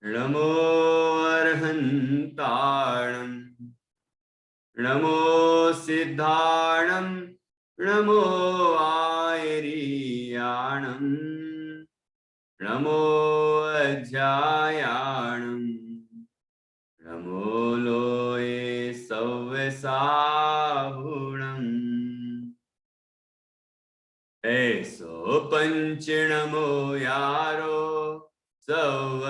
नमो अर्हन्ताणं नमो सिद्धाणं नमो आयर्याणं नमो अध्यायाणं नमो लोये सव्यसाहुणम् ऐसो पंच नमो यारो सव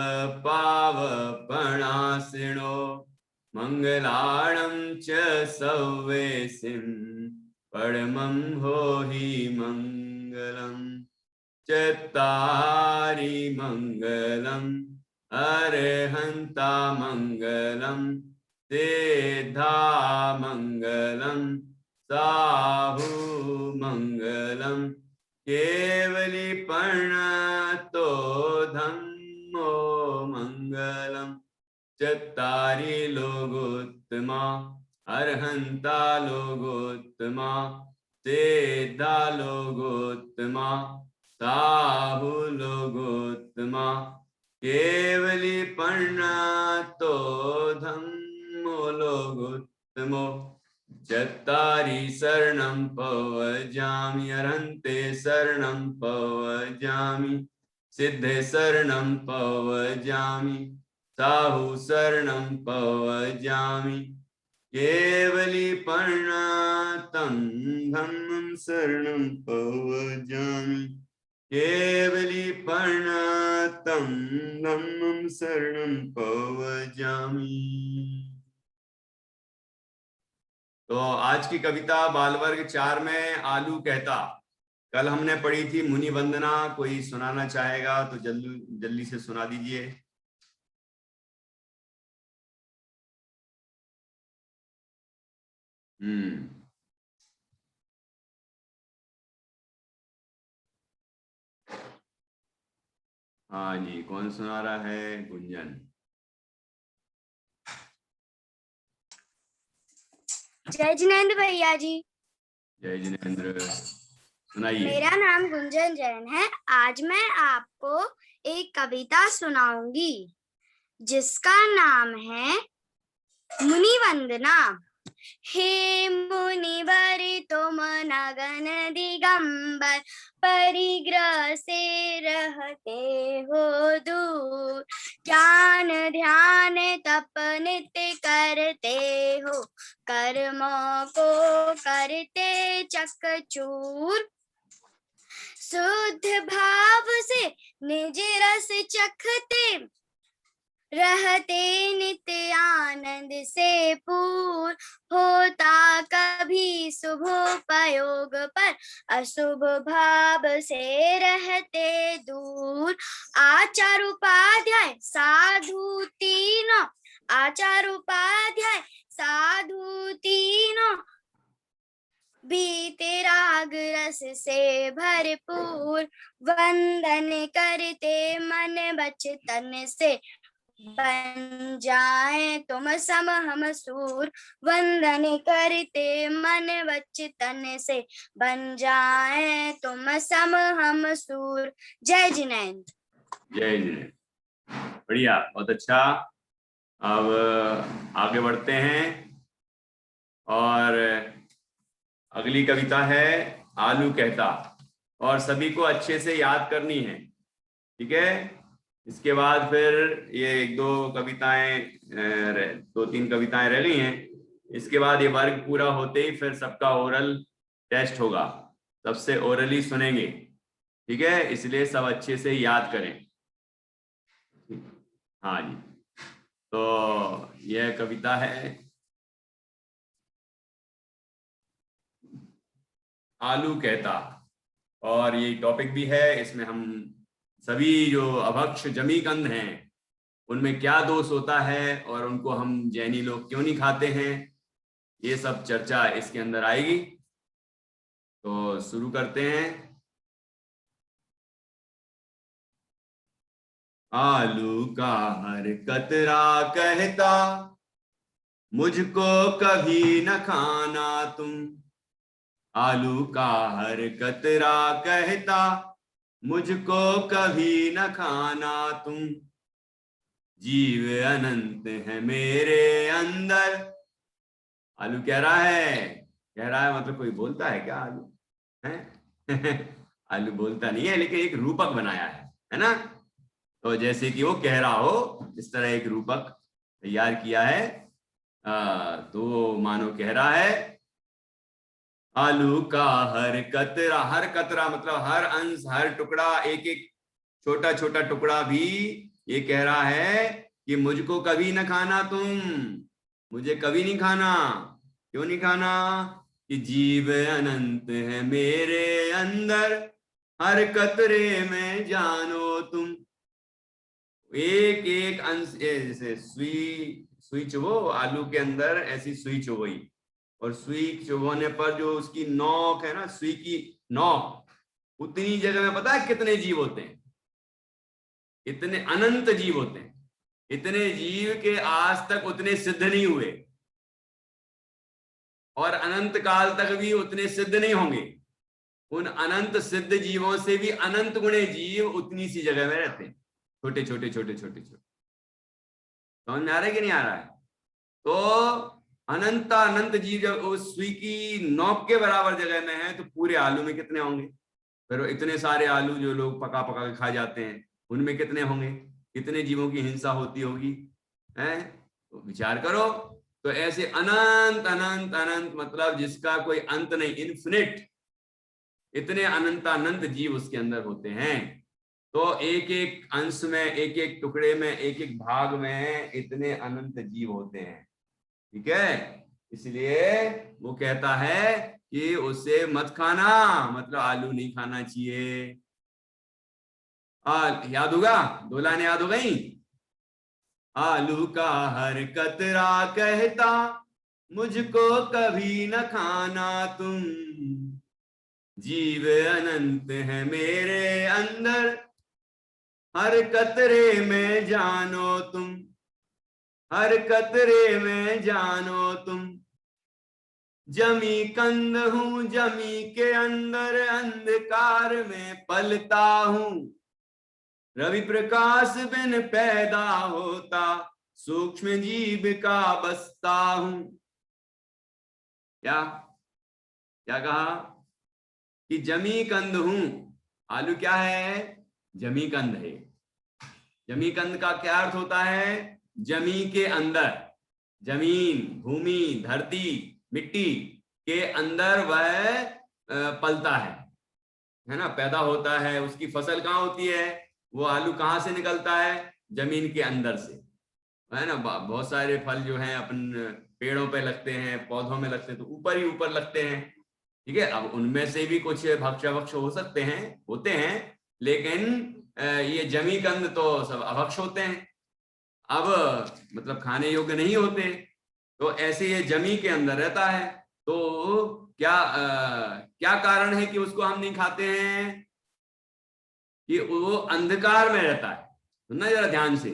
पावपणासिनो मंगलाणं च सव्येसिं परमं होहि मंगलम् चत्तारि मंगलम् अरहन्ता मंगलम् सिद्धा मंगलम् साहु मंगलम् केवली प्रणतो धम्मो मंगलम् चत्तारि लोगोत्तमा अर्हन्ता लोगोत्तमा सिद्धा लोगोत्तमा साहु लोगोत्तमा केवली प्रणतो धम्मो लोगोत्तमो चत्तारि शरणं पवजामि अरहन्ते शरणं पवजामि सिद्धे शरणं पवजामि साहु शरणं पवजामि केवली प्रणतं धम्मं शरणं पवजामि केवली प्रणतं धम्मं शरणं पवजामि। तो आज की कविता बाल वर्ग 4 में आलू कहता। कल हमने पढ़ी थी मुनि वंदना। कोई सुनाना चाहेगा तो जल्दी जल्दी से सुना दीजिए। हाँ जी, कौन सुना रहा है? गुंजन। जय जिनेंद्र भैया जी। जय जिनेंद्र, सुनाइए। मेरा नाम गुंजन जैन है। आज मैं आपको एक कविता सुनाऊंगी जिसका नाम है मुनि वंदना। हे मुनिवर तुम नगन दिगंबर, परिग्रह से रहते हो दूर, ज्ञान ध्यान तप नित्य करते हो, कर्मों को करते चकचूर, शुद्ध भाव से निज रस चखते, रहते नित्य आनंद से पूर, होता कभी शुभोपयोग पर, अशुभ भाव से रहते दूर। आचार उपाध्याय साधु तीनों, आचार उपाध्याय साधु तीनों, बीते राग रस से भरपूर, वंदन करते मन बचतन से, बन जाए तुम सम हम सूर, वंदन करते मन वचन से, बन जाए तुम सम हम सूर। जय जिनेंद्र। जय जिनेंद्र, बढ़िया, बहुत अच्छा। अब आगे बढ़ते हैं और अगली कविता है आलू कहता, और सभी को अच्छे से याद करनी है, ठीक है? इसके बाद फिर ये एक दो कविताएं, 2-3 कविताएं रह गई हैं। इसके बाद ये वर्ग पूरा होते ही फिर सबका ओरल टेस्ट होगा, सबसे ओरली सुनेंगे, ठीक है? इसलिए सब अच्छे से याद करें। हाँ जी, तो यह कविता है आलू कहता, और ये टॉपिक भी है। इसमें हम सभी जो अभक्ष जमीकंद हैं उनमें क्या दोष होता है और उनको हम जैनी लोग क्यों नहीं खाते हैं, ये सब चर्चा इसके अंदर आएगी। तो शुरू करते हैं। आलू का हर कतरा कहता, मुझको कभी न खाना तुम। आलू का हर कतरा कहता, मुझको कभी न खाना तुम। जीव अनंत है मेरे अंदर। आलू कह रहा है मतलब कोई बोलता है क्या आलू है? आलू बोलता नहीं है, लेकिन एक रूपक बनाया है ना। तो जैसे कि वो कह रहा हो, इस तरह एक रूपक तैयार किया है। तो मानो कह रहा है, आलू का हर कतरा मतलब हर अंश, हर टुकड़ा, एक एक छोटा छोटा टुकड़ा भी ये कह रहा है कि मुझको कभी न खाना तुम, मुझे कभी नहीं खाना। क्यों नहीं खाना? कि जीव अनंत है मेरे अंदर, हर कतरे में जानो तुम। एक एक अंश, जैसे सुई सुई चुभो आलू के अंदर, ऐसी सुई चुभोई, और सुई चुभोने पर जो उसकी नोक है ना, सुई की नोक, उतनी जगह में पता है कितने जीव होते हैं? इतने अनंत जीव होते हैं। इतने जीव के आज तक उतने सिद्ध नहीं हुए, और अनंत काल तक भी उतने सिद्ध नहीं होंगे। उन अनंत सिद्ध जीवों से भी अनंत गुणे जीव उतनी सी जगह में रहते हैं, छोटे छोटे छोटे छोटे छोटे। समझ में आ रहा है कि नहीं आ रहा है? तो अनंत अनंत जीव जब उस सुई की नोक के बराबर जगह में है, तो पूरे आलू में कितने होंगे? फिर इतने सारे आलू जो लोग पका पका के खा जाते हैं, उनमें कितने होंगे? कितने जीवों की हिंसा होती होगी? हैं? तो विचार करो। तो ऐसे अनंत अनंत अनंत मतलब जिसका कोई अंत नहीं, इन्फिनिट, इतने अनंत अनंत जीव उसके अंदर होते हैं। तो एक एक अंश में, एक एक टुकड़े में, एक एक भाग में इतने अनंत जीव होते हैं। ठीक है? इसलिए वो कहता है कि उसे मत खाना, मतलब आलू नहीं खाना चाहिए। याद होगा? दो लाइन याद हो गई? आलू का हर कतरा कहता, मुझको कभी न खाना तुम, जीव अनंत है मेरे अंदर, हर कतरे में जानो तुम, हर कतरे में जानो तुम। जमी कंद हूं जमी के अंदर, अंधकार में पलता हूं, रवि प्रकाश बिन पैदा होता, सूक्ष्म जीव का बसता हूं। क्या क्या कहा? कि जमी कंद हूं। आलू क्या है? जमी कंद है। जमी कंद का क्या अर्थ होता है? जमी के अंदर, जमीन, भूमि, धरती, मिट्टी के अंदर वह पलता है ना, पैदा होता है। उसकी फसल कहाँ होती है? वो आलू कहाँ से निकलता है? जमीन के अंदर से, है ना। बहुत सारे फल जो हैं अपन पेड़ों पे लगते हैं, पौधों में लगते हैं, तो ऊपर ही ऊपर लगते हैं। ठीक है? अब उनमें से भी कुछ भक्ष हो सकते हैं, होते हैं, लेकिन ये जमी कंद तो सब अभक्ष होते हैं, अब मतलब खाने योग्य नहीं होते। तो ऐसे ये जमी के अंदर रहता है। तो क्या कारण है कि उसको हम नहीं खाते हैं? कि वो अंधकार में रहता है। सुनना जरा ध्यान से।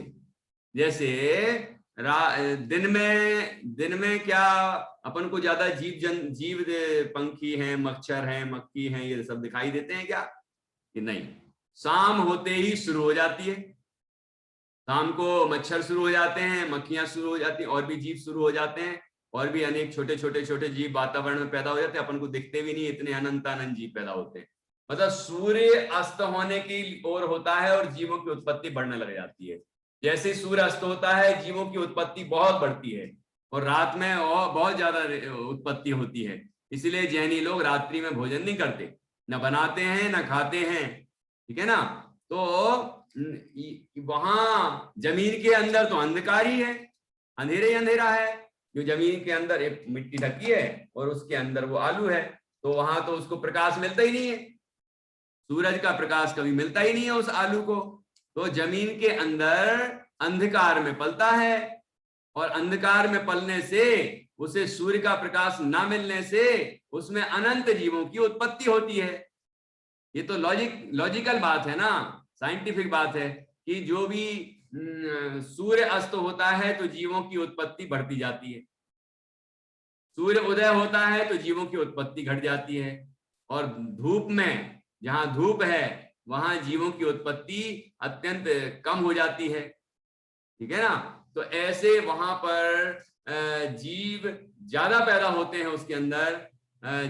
जैसे दिन में क्या अपन को ज्यादा जीव पंखी हैं, मच्छर हैं, मक्खी हैं, ये सब दिखाई देते हैं क्या? कि नहीं। शाम होते ही शुरू हो जाती है। शाम को मच्छर शुरू हो जाते हैं, मक्खियां शुरू हो जाती हैं, और भी जीव शुरू हो जाते हैं, और भी अनेक छोटे छोटे छोटे जीव वातावरण में पैदा हो जाते हैं। अपन को दिखते भी नहीं, इतने अनंत अनंत जीव पैदा होते हैं। मतलब सूर्य अस्त होने की ओर होता है और जीवों की उत्पत्ति बढ़ने लग जाती है। जैसे सूर्य अस्त होता है, जीवों की उत्पत्ति बहुत बढ़ती है, और रात में और बहुत ज्यादा उत्पत्ति होती है। इसलिए जैनी लोग रात्रि में भोजन नहीं करते, न बनाते हैं न खाते हैं। ठीक है ना? तो वहां जमीन के अंदर तो अंधकार ही है, अंधेरे ही अंधेरा है। जो जमीन के अंदर एक मिट्टी ढकी है और उसके अंदर वो आलू है, तो वहां तो उसको प्रकाश मिलता ही नहीं है, सूरज का प्रकाश कभी मिलता ही नहीं है उस आलू को। तो जमीन के अंदर अंधकार में पलता है, और अंधकार में पलने से, उसे सूर्य का प्रकाश ना मिलने से, उसमें अनंत जीवों की उत्पत्ति होती है। ये तो लॉजिकल बात है ना, साइंटिफिक बात है कि जो भी सूर्य अस्त होता है तो जीवों की उत्पत्ति बढ़ती जाती है, सूर्य उदय होता है तो जीवों की उत्पत्ति घट जाती है, और धूप में, जहां धूप है वहां जीवों की उत्पत्ति अत्यंत कम हो जाती है। ठीक है ना। तो ऐसे वहां पर जीव ज्यादा पैदा होते हैं उसके अंदर,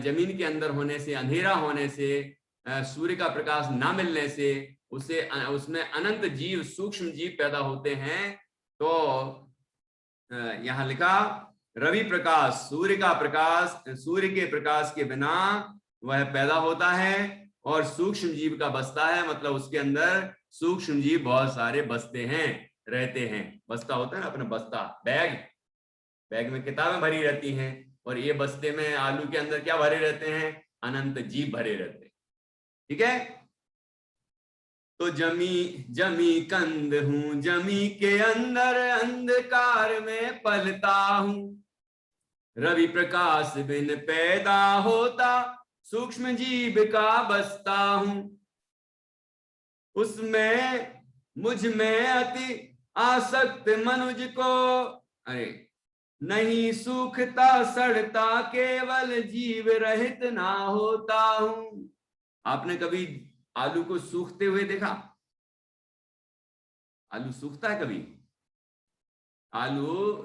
जमीन के अंदर होने से, अंधेरा होने से, सूर्य का प्रकाश ना मिलने से उसे उसमें अनंत जीव, सूक्ष्म जीव पैदा होते हैं। तो यहाँ लिखा रवि प्रकाश, सूर्य का प्रकाश, सूर्य के प्रकाश के बिना वह पैदा होता है और सूक्ष्म जीव का बसता है, मतलब उसके अंदर सूक्ष्म जीव बहुत सारे बसते हैं, रहते हैं। बस्ता होता है ना अपना, बस्ता बैग, बैग में किताबें भरी रहती हैं, और ये बस्ते में आलू के अंदर क्या भरे रहते हैं, अनंत जीव भरे रहते हैं। ठीक है। तो जमी कंद हूं, जमी के अंदर अंधकार में पलता हूं, रवि प्रकाश बिन पैदा होता सूक्ष्म जीव का बसता हूं, उसमें मुझ में अति आसक्त मनुज को, अरे नहीं सूखता सड़ता, केवल जीव रहित ना होता हूं। आपने कभी आलू को सूखते हुए देखा? आलू सूखता है कभी?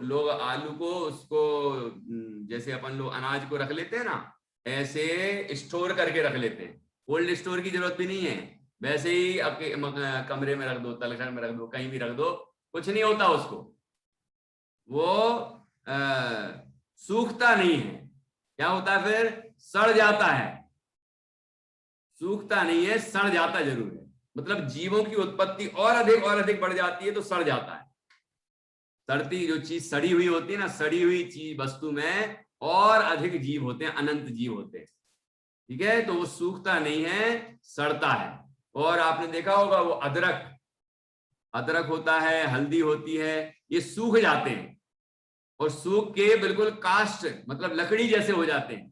लोग आलू को उसको जैसे अपन लोग अनाज को रख लेते हैं ना, ऐसे स्टोर करके रख लेते हैं। कोल्ड स्टोर की जरूरत भी नहीं है, वैसे ही आपके कमरे में रख दो, तलखट में रख दो, कहीं भी रख दो, कुछ नहीं होता उसको, वो सूखता नहीं है। क्या होता है फिर? सड़ जाता है। सूखता नहीं है, सड़ जाता जरूर है। मतलब जीवों की उत्पत्ति और अधिक बढ़ जाती है तो सड़ जाता है। सड़ती जो चीज सड़ी हुई होती है ना, सड़ी हुई चीज वस्तु में और अधिक जीव होते हैं, अनंत जीव होते हैं। ठीक है। तो वो सूखता नहीं है, सड़ता है। और आपने देखा होगा वो अदरक होता है, हल्दी होती है, ये सूख जाते हैं और सूख के बिल्कुल काष्ठ, मतलब लकड़ी जैसे हो जाते हैं।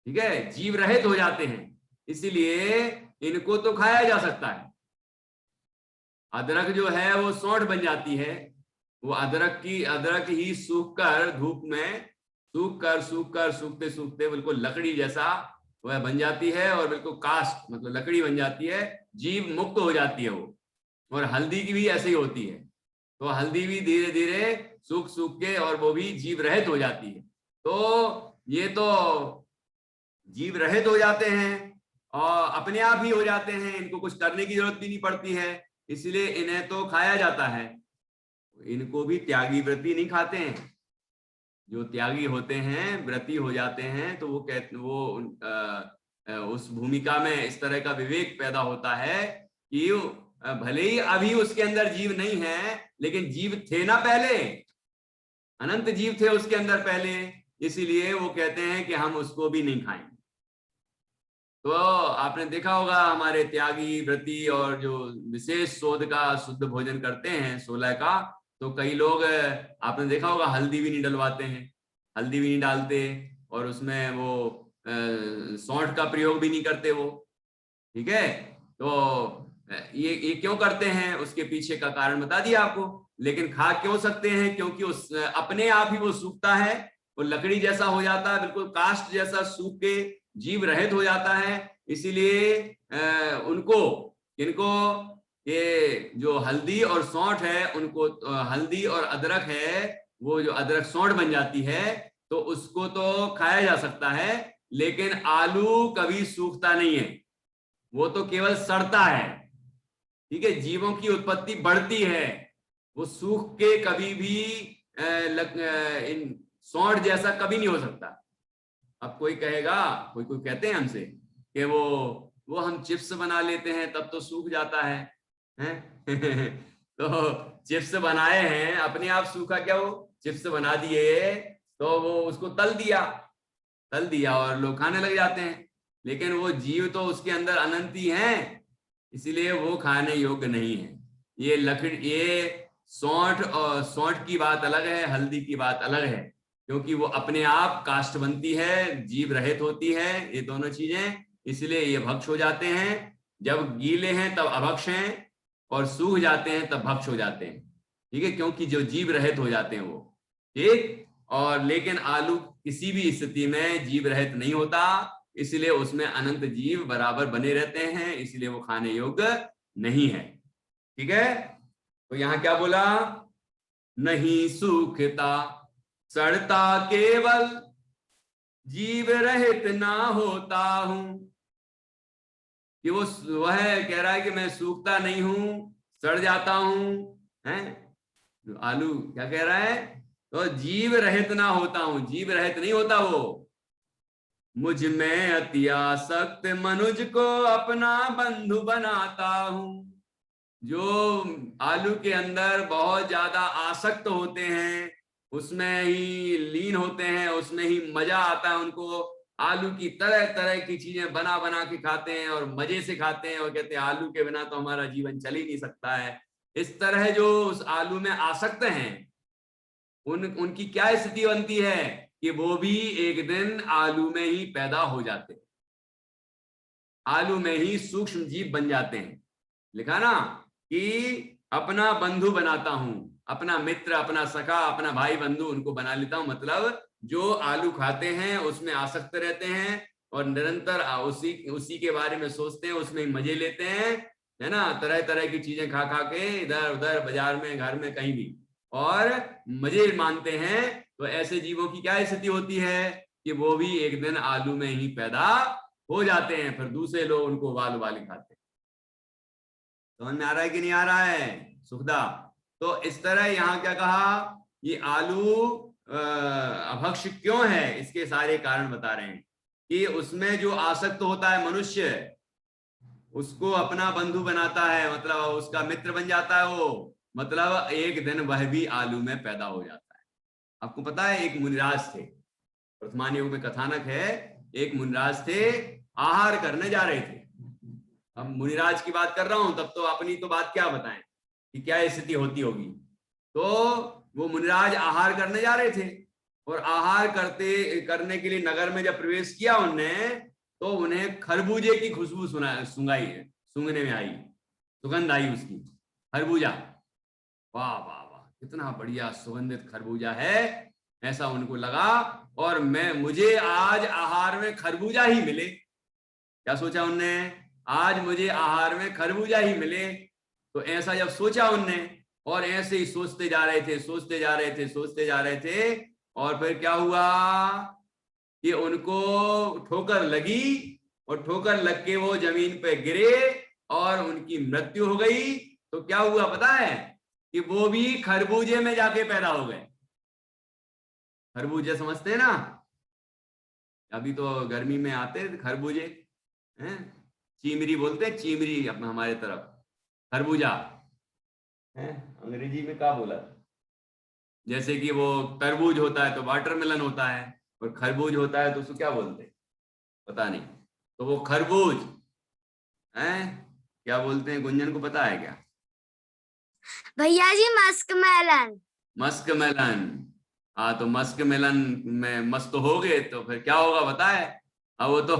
ठीक है, जीव रहित हो जाते हैं, इसीलिए इनको तो खाया जा सकता है। अदरक जो है वो सौंठ बन जाती है, वो अदरक ही सूख कर, धूप में सूखते सूखते बिल्कुल लकड़ी जैसा वह बन जाती है और बिल्कुल काष्ठ, मतलब लकड़ी बन जाती है, जीव मुक्त हो जाती है वो। और हल्दी की भी ऐसे ही होती है। तो हल्दी भी धीरे धीरे सूख के और वो भी जीव रहित हो जाती है। तो ये तो जीव रहित हो जाते हैं और अपने आप ही हो जाते हैं, इनको कुछ करने की जरूरत भी नहीं पड़ती है, इसलिए इन्हें तो खाया जाता है। इनको भी त्यागी व्रती नहीं खाते हैं। जो त्यागी होते हैं, व्रती हो जाते हैं, तो उस भूमिका में इस तरह का विवेक पैदा होता है कि भले ही अभी उसके अंदर जीव नहीं है, लेकिन जीव थे ना पहले, अनंत जीव थे उसके अंदर पहले, इसीलिए वो कहते हैं कि हम उसको भी नहीं खाएंगे। तो आपने देखा होगा हमारे त्यागी, व्रती और जो विशेष शोध का शुद्ध भोजन करते हैं 16 का, तो कई लोग आपने देखा होगा हल्दी भी नहीं डलवाते हैं, हल्दी भी नहीं डालते, और उसमें वो सौंठ का प्रयोग भी नहीं करते वो। ठीक है। तो ये क्यों करते हैं, उसके पीछे का कारण बता दिया आपको। लेकिन खा क्यों सकते हैं? क्योंकि उस अपने आप ही वो सूखता है, वो लकड़ी जैसा हो जाता है, बिल्कुल काष्ठ जैसा सूख के जीव रहित हो जाता है। इसीलिए इनको ये जो हल्दी और सौंठ है, उनको हल्दी और अदरक है, वो जो अदरक सौंठ बन जाती है, तो उसको तो खाया जा सकता है। लेकिन आलू कभी सूखता नहीं है, वो तो केवल सड़ता है। ठीक है, जीवों की उत्पत्ति बढ़ती है, वो सूख के कभी भी इन सौंठ जैसा कभी नहीं हो सकता। अब कोई कहेगा, कोई कहते हैं हमसे कि वो हम चिप्स बना लेते हैं तब तो सूख जाता है, हैं? तो चिप्स बनाए हैं, अपने आप सूखा क्या? वो चिप्स बना दिए तो वो उसको तल दिया और लोग खाने लग जाते हैं, लेकिन वो जीव तो उसके अंदर अनंत ही हैं, इसीलिए वो खाने योग्य नहीं है। ये लकड़ी, ये सौंठ की बात अलग है, हल्दी की बात अलग है, क्योंकि वो अपने आप काष्ठ बनती है, जीव रहित होती है, ये दोनों चीजें, इसलिए ये भक्ष हो जाते हैं। जब गीले हैं तब अभक्ष हैं, और सूख जाते हैं तब भक्ष हो जाते हैं। ठीक है, क्योंकि जो जीव रहित हो जाते हैं वो। ठीक। और लेकिन आलू किसी भी स्थिति में जीव रहित नहीं होता, इसलिए उसमें अनंत जीव बराबर बने रहते हैं, इसलिए वो खाने योग्य नहीं है। ठीक है। तो यहां क्या बोला, नहीं सूखता सड़ता केवल, जीव रहित ना होता हूं। कि वो वह कह रहा है कि मैं सूखता नहीं हूं, सड़ जाता हूं, हैं। आलू क्या कह रहा है, तो जीव रहित ना होता हूं, जीव रहित नहीं होता वो। मुझ में अति आसक्त मनुज को अपना बंधु बनाता हूं। जो आलू के अंदर बहुत ज्यादा आसक्त होते हैं, उसमें ही लीन होते हैं, उसमें ही मजा आता है उनको। आलू की तरह तरह की चीजें बना बना के खाते हैं और मजे से खाते हैं, और कहते हैं आलू के बिना तो हमारा जीवन चल ही नहीं सकता है। इस तरह जो उस आलू में आसक्त हैं, उनकी क्या स्थिति बनती है कि वो भी एक दिन आलू में ही पैदा हो जाते हैं, आलू में ही सूक्ष्म जीव बन जाते हैं। लिखा ना कि अपना बंधु बनाता हूं, अपना मित्र, अपना सखा, अपना भाई बंधु उनको बना लेता हूं। मतलब जो आलू खाते हैं उसमें आसक्त रहते हैं और निरंतर उसी के बारे में सोचते हैं, उसमें मजे लेते हैं, है ना। तरह तरह की चीजें खा खा के इधर उधर बाजार में, घर में, कहीं भी, और मजे मानते हैं। तो ऐसे जीवों की क्या स्थिति होती है कि वो भी एक दिन आलू में ही पैदा हो जाते हैं, फिर दूसरे लोग उनको उबाल उबाल खाते हैं। समझ में आ रहा है कि नहीं आ रहा है सुखदा? तो इस तरह यहां क्या कहा, ये आलू अभक्ष क्यों है, इसके सारे कारण बता रहे हैं कि उसमें जो आसक्त होता है मनुष्य, उसको अपना बंधु बनाता है, मतलब उसका मित्र बन जाता है वो, मतलब एक दिन वह भी आलू में पैदा हो जाता है। आपको पता है एक मुनिराज थे, वर्तमान युग में कथानक है, एक मुनिराज थे, आहार करने जा रहे थे। अब मुनिराज की बात कर रहा हूं, तब तो अपनी तो बात क्या बताएं कि क्या स्थिति होती होगी। तो वो मुनिराज आहार करने जा रहे थे, और आहार करने के लिए नगर में जब प्रवेश किया उनने, तो उन्हें खरबूजे की खुशबू सूंघने में आई, सुगंध आई उसकी, खरबूजा। वाह वाह वाह, कितना बढ़िया सुगंधित खरबूजा है, ऐसा उनको लगा। और मुझे आज आहार में खरबूजा ही मिले। क्या सोचा उनने, आज मुझे आहार में खरबूजा ही मिले। तो ऐसा जब सोचा उनने, और ऐसे ही सोचते जा रहे थे, सोचते जा रहे थे, सोचते जा रहे थे, और फिर क्या हुआ कि उनको ठोकर लगी, और ठोकर लग के वो जमीन पे गिरे और उनकी मृत्यु हो गई। तो क्या हुआ पता है कि वो भी खरबूजे में जाके पैदा हो गए। खरबूजे समझते हैं ना, अभी तो गर्मी में आते खरबूजे, हैं, चीमरी बोलते हैं, चीमरी अपना हमारे तरफ, खरबूजा है, अंग्रेजी में क्या बोला। जैसे कि वो तरबूज होता है तो वाटरमेलन होता है, और खरबूज होता है तो उसको क्या बोलते हैं पता नहीं। तो वो खरबूज है, क्या बोलते हैं, गुंजन को पता है क्या? भैया जी मस्क मेलन। Musk melon. हाँ, तो मस्क मेलन में मस्त हो गए तो फिर क्या होगा बताए। अब वो तो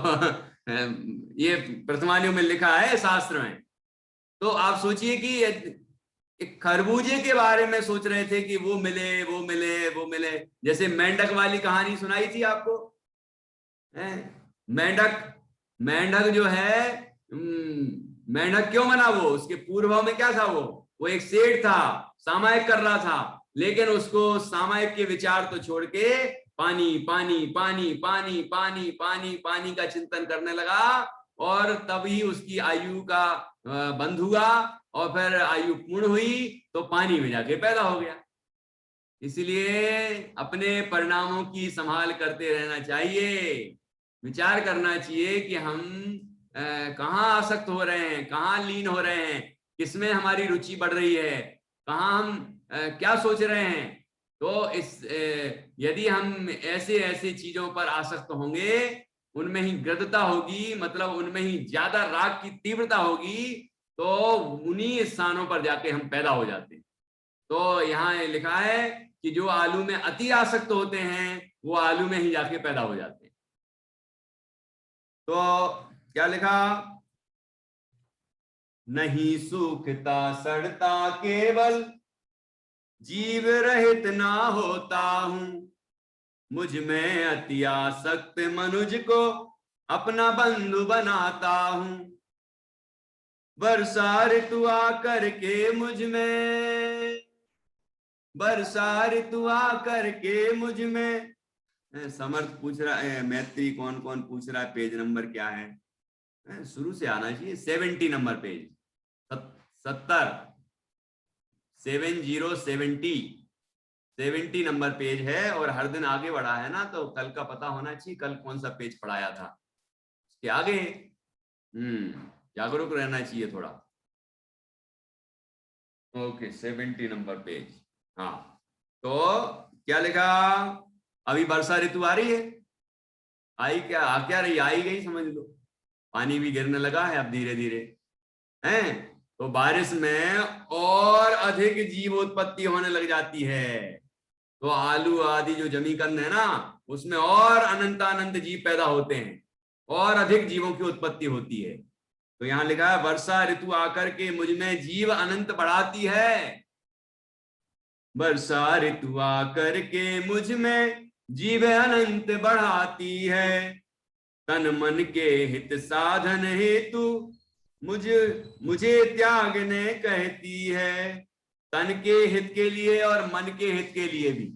ये प्रथमानियों में लिखा है शास्त्र में। तो आप सोचिए कि एक खरबूजे के बारे में सोच रहे थे कि वो मिले, वो मिले, वो मिले। जैसे मेंढक वाली कहानी सुनाई थी आपको, मेंढक, मेंढक जो है, मेंढक क्यों बना वो, उसके पूर्व में क्या था, वो एक सेठ था, सामायिक कर रहा था, लेकिन उसको सामायिक के विचार तो छोड़ के पानी पानी पानी पानी पानी पानी पानी का चिंतन करने लगा, और तभी उसकी आयु का बंध हुआ, और फिर आयु पूर्ण हुई तो पानी में जाके पैदा हो गया। इसलिए अपने परिणामों की संभाल करते रहना चाहिए, विचार करना चाहिए कि हम कहाँ आसक्त हो रहे हैं, कहाँ लीन हो रहे हैं, किसमें हमारी रुचि बढ़ रही है, कहाँ हम क्या सोच रहे हैं। तो यदि हम ऐसे ऐसे चीजों पर आसक्त होंगे, उनमें ही गृद्धता होगी, मतलब उनमें ही ज्यादा राग की तीव्रता होगी, तो उन्हीं स्थानों पर जाके हम पैदा हो जाते हैं। तो यहाँ लिखा है कि जो आलू में अति आसक्त होते हैं वो आलू में ही जाके पैदा हो जाते हैं। तो क्या लिखा, नहीं सूखता सड़ता केवल, जीव रहित ना होता हूं। मुझ में अति आसक्त मनुज को अपना बंधु बनाता हूं। वर्षा ऋतु आकर के मुझ में, वर्षा ऋतु आकर के मुझ में। समर्थ पूछ रहा है, मैत्री कौन कौन पूछ रहा है, पेज नंबर क्या है? शुरू से आना चाहिए, 70 नंबर पेज, 70 नंबर पेज है। और हर दिन आगे बढ़ा है ना, तो कल का पता होना चाहिए, कल कौन सा पेज पढ़ाया था उसके आगे। जागरूक रहना चाहिए थोड़ा। Okay, 70 number page. हाँ, तो क्या लिखा? अभी वर्षा ऋतु आ रही है, आई क्या, आ क्या रही, आई गई समझ लो। पानी भी गिरने लगा है अब धीरे धीरे, हैं? तो बारिश में और अधिक जीव उत्पत्ति होने लग जाती है। तो आलू आदि जो जमीकंद है ना, उसमें और अनंत जीव पैदा होते हैं और अधिक जीवों की उत्पत्ति होती है। तो यहां लिखा है, वर्षा ऋतु आकर के मुझ में जीव अनंत बढ़ाती है। वर्षा ऋतु आकर के मुझ में जीव अनंत बढ़ाती है। तन मन के हित साधन हेतु मुझे त्यागने कहती है। तन के हित के लिए और मन के हित के लिए भी।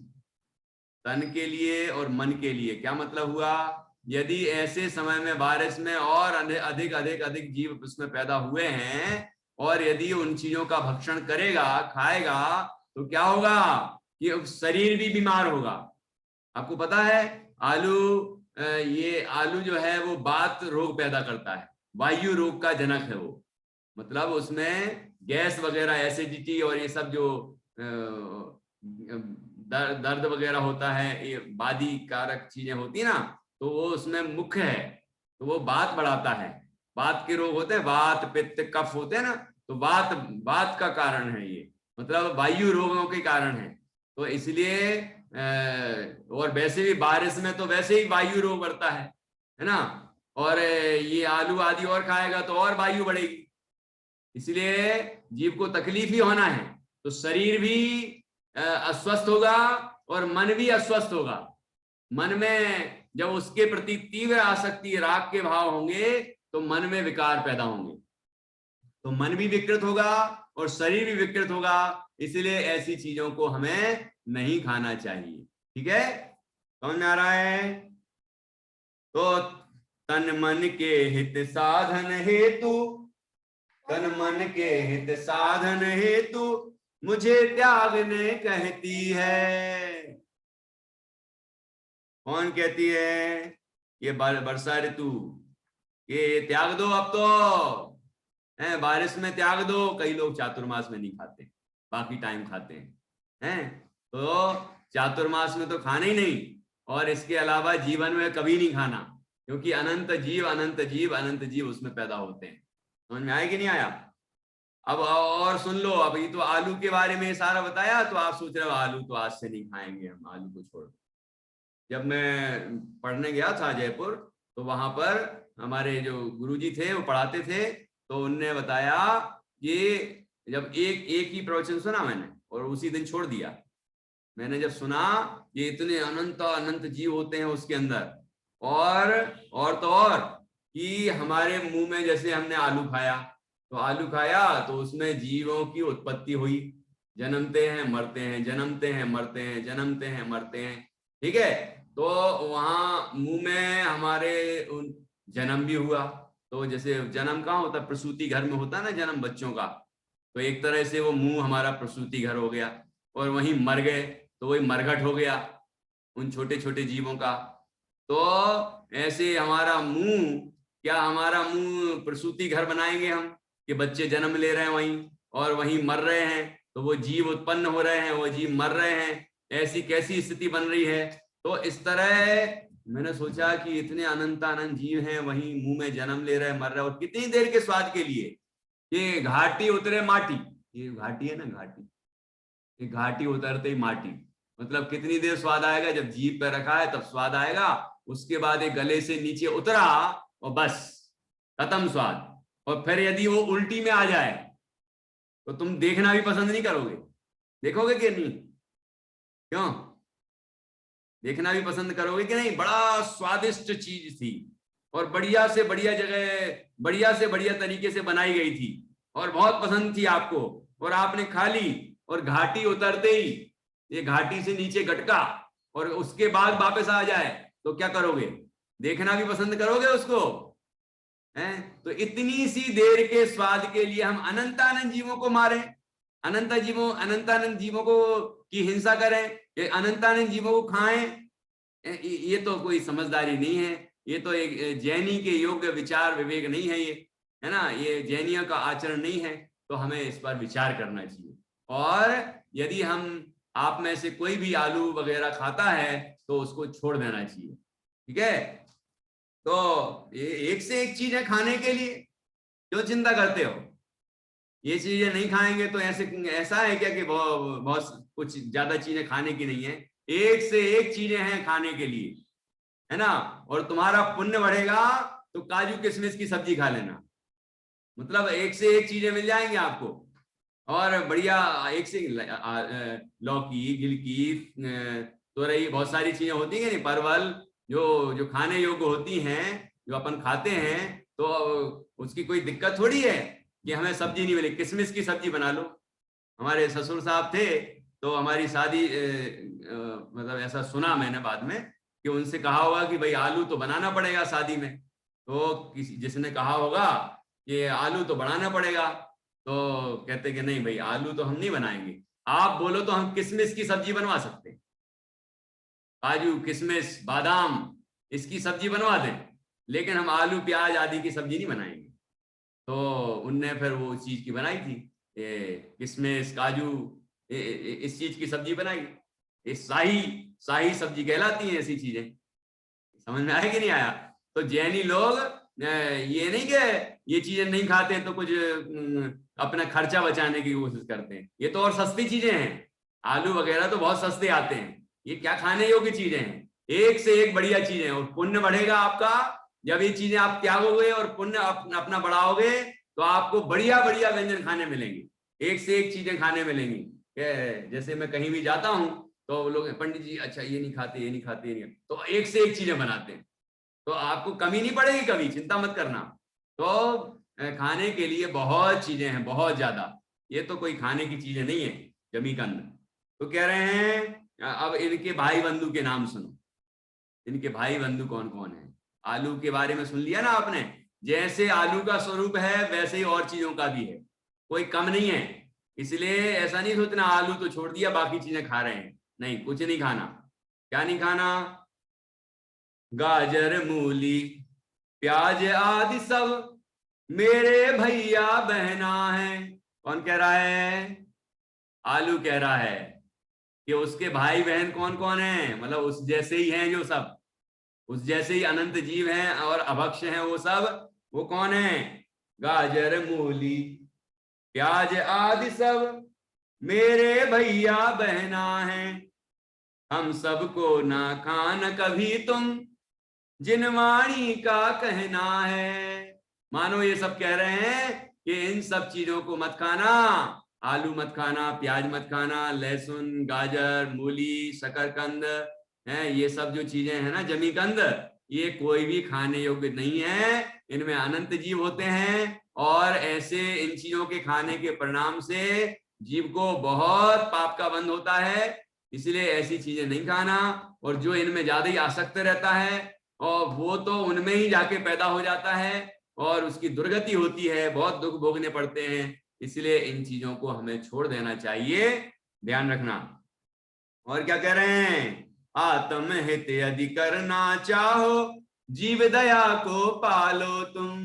तन के लिए और मन के लिए क्या मतलब हुआ? यदि ऐसे समय में बारिश में और अधिक अधिक अधिक जीव उसमें पैदा हुए हैं, और यदि उन चीजों का भक्षण करेगा, खाएगा, तो क्या होगा कि शरीर भी बीमार होगा। आपको पता है ये आलू जो है वो वात रोग पैदा करता है, वायु रोग का जनक है वो। मतलब उसमें गैस वगैरह, एसिडिटी और ये सब जो दर्द वगैरह होता है, ये बादी कारक चीजें होती है ना, तो वो उसमें मुख्य है। तो वो वात बढ़ाता है। वात के रोग होते हैं, वात पित्त कफ होते हैं ना, तो वात का कारण है ये, मतलब वायु रोगों के कारण है। तो इसलिए और वैसे भी बारिश में तो वैसे ही वायु रोग बढ़ता है ना, और ये आलू आदि और खाएगा तो और वायु बढ़ेगी। इसलिए जीव को तकलीफ ही होना है, तो शरीर भी अस्वस्थ होगा और मन भी अस्वस्थ होगा। मन में जब उसके प्रति तीव्र आसक्ति, राग के भाव होंगे, तो मन में विकार पैदा होंगे, तो मन भी विकृत होगा और शरीर भी विकृत होगा। इसलिए ऐसी चीजों को हमें नहीं खाना चाहिए। ठीक है, समझ में आ रहा है? तो तन मन के हित साधन हेतु, तन मन के हित साधन हेतु मुझे त्यागने कहती है। कौन कहती है? ये वर्षा ऋतु, ये त्याग दो अब तो, है बारिश में त्याग दो। कई लोग चातुर्मास में नहीं खाते, बाकी टाइम खाते हैं। तो चातुर्मास में तो खाना ही नहीं, और इसके अलावा जीवन में कभी नहीं खाना, क्योंकि अनंत जीव अनंत जीव अनंत जीव उसमें पैदा होते हैं। समझ में आया कि नहीं आया? अब और सुन लो, अभी तो आलू के बारे में सारा बताया, तो आप सोच रहे हो आलू तो आज से नहीं खाएंगे हम, आलू को छोड़। जब मैं पढ़ने गया था जयपुर, तो वहां पर हमारे जो गुरुजी थे वो पढ़ाते थे, तो उनने बताया कि जब एक ही प्रवचन सुना मैंने और उसी दिन छोड़ दिया। मैंने जब सुना ये इतने अनंत अनंत जीव होते हैं उसके अंदर, और तो और कि हमारे मुंह में जैसे हमने आलू खाया, तो आलू खाया तो उसमें जीवों की उत्पत्ति हुई, जन्मते हैं मरते हैं, जन्मते हैं मरते हैं, जन्मते हैं मरते हैं। ठीक है, तो वहां मुंह में हमारे जन्म भी हुआ। तो जैसे जन्म कहाँ होता है? प्रसूति घर में होता है ना जन्म बच्चों का। तो एक तरह से वो मुंह हमारा प्रसूति घर हो गया, और वहीं मर गए तो वही मरघट हो गया उन छोटे छोटे जीवों का। तो ऐसे हमारा मुंह, क्या हमारा मुंह प्रसूति घर बनाएंगे हम कि बच्चे जन्म ले रहे हैं वहीं और वहीं मर रहे हैं, तो वो जीव उत्पन्न हो रहे हैं, वो जीव मर रहे हैं। ऐसी कैसी स्थिति बन रही है? तो इस तरह मैंने सोचा कि इतने अनंत अनंत जीव हैं, वहीं मुंह में जन्म ले रहे हैं, मर रहे हैं, और कितनी देर के स्वाद के लिए। ये घाटी उतरे माटी, ये घाटी है ना, घाटी, ये घाटी उतरते ही माटी, मतलब कितनी देर स्वाद आएगा? जब जीभ पे रखा है तब स्वाद आएगा, उसके बाद एक गले से नीचे उतरा और बस खत्म स्वाद। और फिर यदि वो उल्टी में आ जाए तो तुम देखना भी पसंद नहीं करोगे। देखोगे कि नहीं? क्यों? देखना भी पसंद करोगे कि नहीं? बड़ा स्वादिष्ट चीज थी और बढ़िया से बढ़िया जगह, बढ़िया से बढ़िया तरीके से बनाई गई थी, और बहुत पसंद थी आपको, और आपने खा ली, और घाटी उतरते ही ये घाटी से नीचे गटका और उसके बाद वापस आ जाए तो क्या करोगे? देखना भी पसंद करोगे उसको, हैं? तो इतनी सी देर के स्वाद के लिए हम अनंतानंद जीवों को मारें, अनंतानंद जीवों को की हिंसा करें, ये अनंतानंद जीवों को खाएं? ये तो कोई समझदारी नहीं है, ये तो एक जैनी के योग्य विचार विवेक नहीं है, ये है ना, ये जैनियों का आचरण नहीं है। तो हमें इस पर विचार करना चाहिए। और यदि हम आप में से कोई भी आलू वगैरह खाता है तो उसको छोड़ देना चाहिए, ठीक है? तो ये एक से एक चीज है खाने के लिए, क्यों चिंता करते हो? ये चीजें नहीं खाएंगे तो ऐसा है क्या कि बहुत कुछ ज्यादा चीजें खाने की नहीं है? एक से एक चीजें हैं खाने के लिए, है ना। और तुम्हारा पुण्य बढ़ेगा तो काजू किशमिश की सब्जी खा लेना, मतलब एक से एक चीजें मिल जाएंगी आपको, और बढ़िया एक से लौकी, गिलकी, तोरई, बहुत सारी चीजें होती है नहीं, परवल, जो जो खाने योग्य होती हैं, जो अपन खाते हैं, तो उसकी कोई दिक्कत थोड़ी है कि हमें सब्जी नहीं मिली। किशमिश की सब्जी बना लो। हमारे ससुर साहब थे तो हमारी शादी मतलब ऐसा सुना मैंने बाद में कि उनसे कहा होगा कि भाई आलू तो बनाना पड़ेगा शादी में, तो किसी जिसने कहा होगा कि आलू तो बनाना पड़ेगा, तो कहते कि नहीं भाई आलू तो हम नहीं बनाएंगे, आप बोलो तो हम किशमिश की सब्जी बनवा सकते हैं, काजू किशमिश बादाम इसकी सब्जी बनवा दें, लेकिन हम आलू प्याज आदि की सब्जी नहीं बनाएंगे। तो उनने फिर वो चीज की बनाई थी, किशमिश काजू, इस चीज की सब्जी बनाई। ये शाही शाही सब्जी कहलाती है ऐसी चीजें। समझ में आया कि नहीं आया? तो जैनी लोग ये नहीं कि ये चीजें नहीं खाते तो कुछ अपना खर्चा बचाने की कोशिश करते हैं, ये तो और सस्ती चीजें हैं। आलू वगैरह तो बहुत सस्ते आते हैं, ये क्या खाने योग्य चीजें हैं, एक से एक बढ़िया चीजें, और पुण्य बढ़ेगा आपका। जब ये चीजें आप त्यागोगे और पुण्य अपना बढ़ाओगे तो आपको बढ़िया बढ़िया व्यंजन खाने मिलेंगे, एक से एक चीजें खाने मिलेंगी। जैसे मैं कहीं भी जाता हूँ तो लोग पंडित जी अच्छा ये नहीं खाते, ये नहीं खाते, ये नहीं, तो एक से एक चीजें बनाते हैं, तो आपको कमी नहीं पड़ेगी कभी, चिंता मत करना। तो खाने के लिए बहुत चीजें हैं, बहुत ज्यादा, ये तो कोई खाने की चीजें नहीं है जमी कंद। तो कह रहे हैं अब इनके भाई बंधु के नाम सुनो। इनके भाई बंधु कौन कौन है? आलू के बारे में सुन लिया ना आपने, जैसे आलू का स्वरूप है वैसे ही और चीजों का भी है, कोई कम नहीं है। इसलिए ऐसा नहीं सोचना आलू तो छोड़ दिया बाकी चीजें खा रहे हैं, नहीं, कुछ नहीं खाना। क्या नहीं खाना? गाजर मूली प्याज आदि सब मेरे भैया बहना है। कौन कह रहा है? आलू कह रहा है कि उसके भाई बहन कौन कौन है, मतलब उस जैसे ही हैं जो सब, उस जैसे ही अनंत जीव हैं और अभक्ष हैं वो सब, वो कौन है? गाजर मूली प्याज आदि सब मेरे भैया बहना है, हम सबको ना खान कभी तुम जिन वाणी का कहना है। मानो ये सब कह रहे हैं कि इन सब चीजों को मत खाना, आलू मत खाना, प्याज मत खाना, लहसुन गाजर मूली शकरकंद है, ये सब जो चीजें हैं ना जमीकंद, ये कोई भी खाने योग्य नहीं है, इनमें अनंत जीव होते हैं, और ऐसे इन चीजों के खाने के परिणाम से जीव को बहुत पाप का बंध होता है, इसलिए ऐसी चीजें नहीं खाना। और जो इनमें ज्यादा ही आसक्त रहता है और वो तो उनमें ही जाके पैदा हो जाता है और उसकी दुर्गति होती है, बहुत दुख भोगने पड़ते हैं, इसलिए इन चीजों को हमें छोड़ देना चाहिए, ध्यान रखना। और क्या कह रहे हैं? आत्म हित यदि करना चाहो जीव दया को पालो तुम।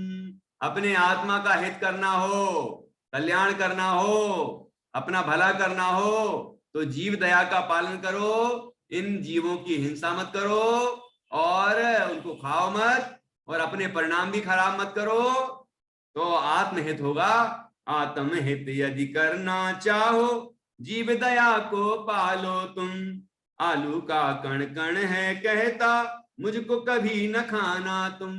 अपने आत्मा का हित करना हो, कल्याण करना हो, अपना भला करना हो तो जीव दया का पालन करो, इन जीवों की हिंसा मत करो और उनको खाओ मत और अपने परिणाम भी खराब मत करो, तो आत्महित होगा। आत्महित यदि करना चाहो जीव दया को पालो तुम। आलू का कण कण है कहता मुझको कभी न खाना तुम।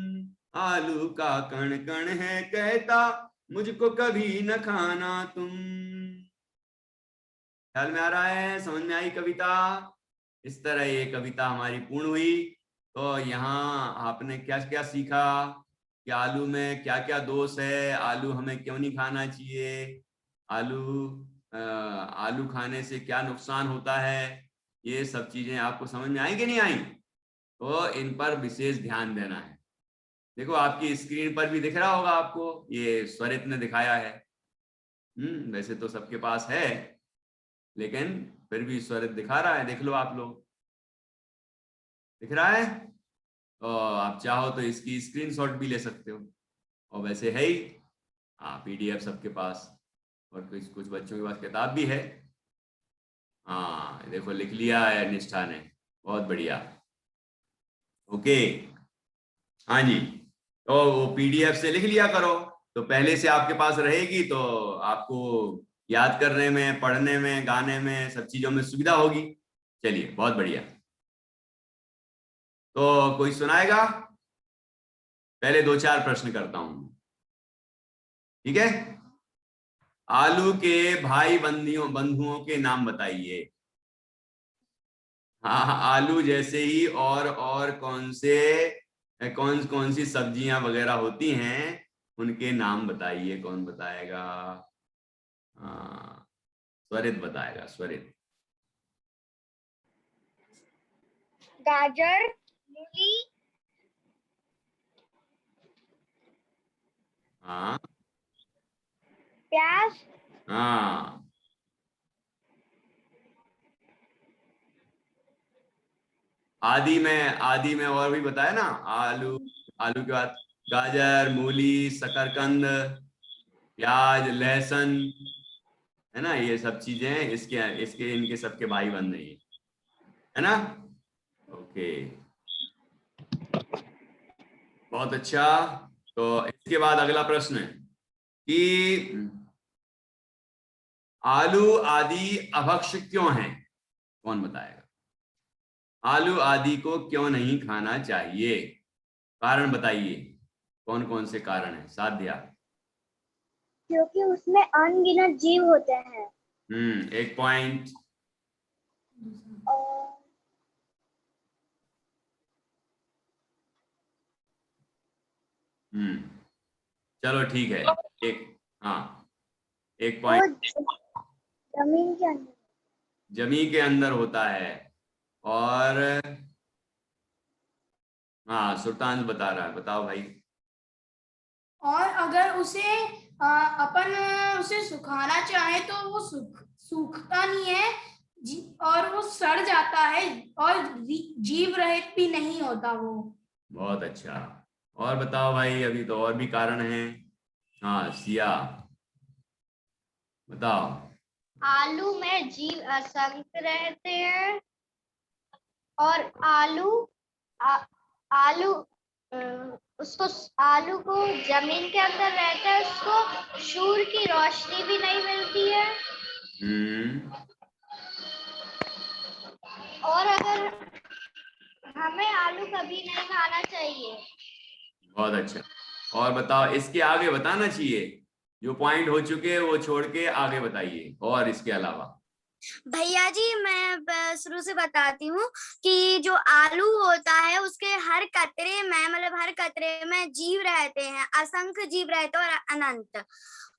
आलू का कण कण है कहता मुझको कभी न खाना तुम। ख्याल में आ रहा है? समझ में आई कविता? इस तरह ये कविता हमारी पूर्ण हुई। तो यहाँ आपने क्या क्या सीखा? कि आलू में क्या क्या दोष है, आलू हमें क्यों नहीं खाना चाहिए, आलू खाने से क्या नुकसान होता है, ये सब चीजें आपको समझ में आई कि नहीं आई? तो इन पर विशेष ध्यान देना है। देखो आपकी स्क्रीन पर भी दिख रहा होगा आपको, ये स्वरित ने दिखाया है। वैसे तो सबके पास है, लेकिन फिर भी स्वरित दिखा रहा है, देख लो आप लोग, दिख रहा है। और आप चाहो तो इसकी स्क्रीनशॉट भी ले सकते हो, और वैसे है ही, हाँ PDF सबके पास, और कुछ कुछ बच्चों के पास किताब भी है। हाँ देखो लिख लिया है निष्ठा ने, बहुत बढ़िया। ओके, हाँ जी, तो वो PDF से लिख लिया करो, तो पहले से आपके पास रहेगी, तो आपको याद करने में, पढ़ने में, गाने में, सब चीजों में सुविधा होगी। चलिए बहुत बढ़िया। तो कोई सुनाएगा? पहले 2-4 प्रश्न करता हूं, ठीक है। आलू के भाई बंधुओं के नाम बताइए। हाँ, आलू जैसे ही और कौन कौन सी सब्जियां वगैरह होती हैं, उनके नाम बताइए। कौन बताएगा? हाँ, स्वरित बताएगा, स्वरित। गाजर, मूली, हाँ प्याज, हाँ, आदि में और भी बताया ना, आलू, आलू के बाद गाजर, मूली, शकरकंद, प्याज, लहसुन, है ना, ये सब चीजें इसके इसके इनके सबके भाई बन रही है ना। ओके, बहुत अच्छा। तो इसके बाद अगला प्रश्न है कि आलू आदि अभक्ष्य क्यों हैं? कौन बताएगा? आलू आदि को क्यों नहीं खाना चाहिए? कारण बताइए, कौन कौन से कारण है? साध्या। क्योंकि उसमें अनगिनत जीव होते हैं। 1 पॉइंट। और चलो ठीक है, एक, हाँ, 1 वो पॉइंट। जमीन के अंदर। जमी के अंदर होता है, और हाँ सुल्तान बता रहा है, बताओ भाई। और अगर अपन उसे सुखाना चाहे तो वो सूखता नहीं है, और वो सड़ जाता है, और जीव रहित भी नहीं होता वो। बहुत अच्छा, और बताओ भाई, अभी तो और भी कारण हैं। हाँ सिया, बताओ। आलू में जीव असंख्य रहते हैं, और आलू उसको आलू को जमीन के अंदर रहता है, उसको सूर्य की रोशनी भी नहीं मिलती है। और अगर हमें आलू कभी नहीं खाना चाहिए। बहुत अच्छा, और बताओ, इसके आगे बताना चाहिए, जो पॉइंट हो चुके हैं वो छोड़ के आगे बताइए, और इसके अलावा। भैया जी मैं शुरू से बताती हूँ कि जो आलू होता है उसके हर कतरे में, मतलब हर कतरे में जीव रहते हैं, असंख्य जीव रहते हैं, और अनंत।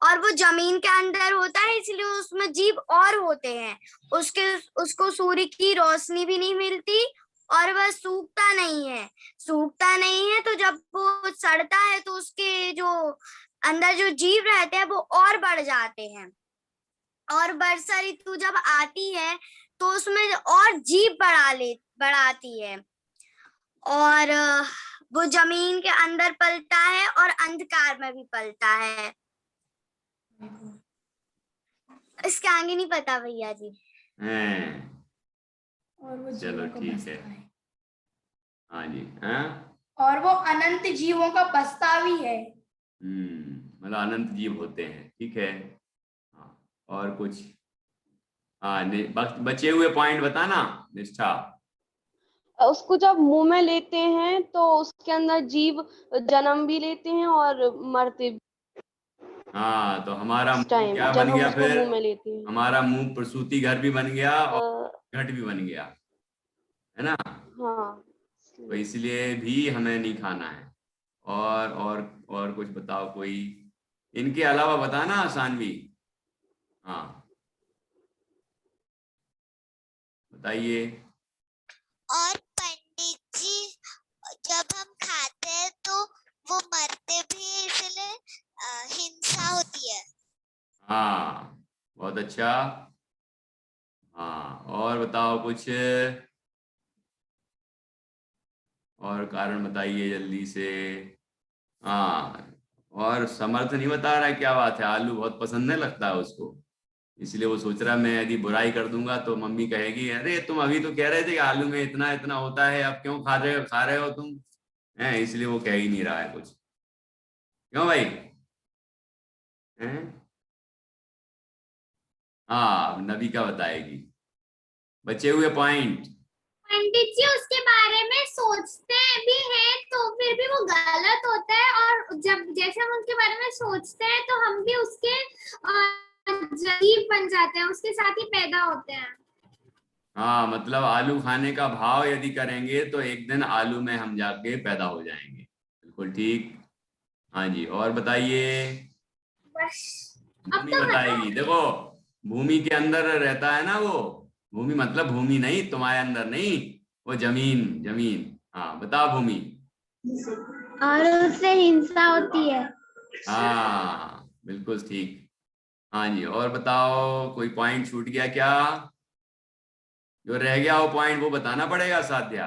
और वो जमीन के अंदर होता है, इसलिए उसमें जीव और होते हैं। उसको सूर्य की रोशनी भी नहीं मिलती, और वह सूखता नहीं है। तो जब वो सड़ता है तो उसके जो अंदर जो जीव रहते हैं वो और बढ़ जाते हैं। और वर्षा ऋतु जब आती है तो उसमें और जीव बढ़ाती है, और वो जमीन के अंदर पलता है और अंधकार में भी पलता है। इसके आगे नहीं पता भैया जी। और वो चलो जीवों का ठीक बसता है। हाँ जी, हाँ, और वो अनंत जीवों का बसता भी है। मतलब अनंत जीव होते हैं, ठीक है। हाँ, और कुछ? हाँ, बचे हुए पॉइंट बताना निष्ठा। उसको जब मुंह में लेते हैं तो उसके अंदर जीव जन्म भी लेते हैं और मरते भी। हाँ, तो हमारा मुंह टाइम क्या जब बन हम गया उसको फिर? मुंह में लेते हैं। हमारा मुंह प्रसूति घर भी बन गया और घट भी बन गया, है ना। हाँ, तो इसलिए भी हमें नहीं खाना है। और कुछ बताओ कोई, इनके अलावा बताना सानवी। हाँ बताइए। और पंडित जी, जब हम खाते हैं तो वो मरते भी हैं, इसलिए हिंसा होती है। हाँ बहुत अच्छा। हाँ और बताओ कुछ, और कारण बताइए जल्दी से। हाँ और समर्थ नहीं बता रहा है, क्या बात है, आलू बहुत पसंद है लगता है उसको, इसलिए वो सोच रहा है मैं यदि बुराई कर दूंगा तो मम्मी कहेगी अरे तुम अभी तो कह रहे थे कि आलू में इतना इतना होता है, अब क्यों खा रहे हो तुम, हैं, इसलिए वो कह ही नहीं रहा है कुछ। क्यों भाई? हैं? हाँ नबिका बताएगी बचे हुए पॉइंट। पंडित जी उसके बारे में सोचते भी हैं तो फिर भी वो गलत होता है, और जब जैसे हम उसके बारे में सोचते हैं तो हम भी उसके जीव बन जाते हैं, उसके साथ ही पैदा होते हैं। हाँ मतलब आलू खाने का भाव यदि करेंगे तो एक दिन आलू में हम जाके पैदा हो जाएंगे, बिल्कुल ठीक। हाँ जी और बताइए। बस अब भूमि तो बताएगी, देखो भूमि के अंदर रहता है ना वो, भूमि मतलब भूमि नहीं तुम्हारे अंदर नहीं, वो जमीन जमीन। हाँ बताओ भूमि। और उससे हिंसा होती है। हाँ बिल्कुल ठीक। हाँ जी और बताओ कोई पॉइंट छूट गया क्या, जो रह गया वो पॉइंट वो बताना पड़ेगा साध्या।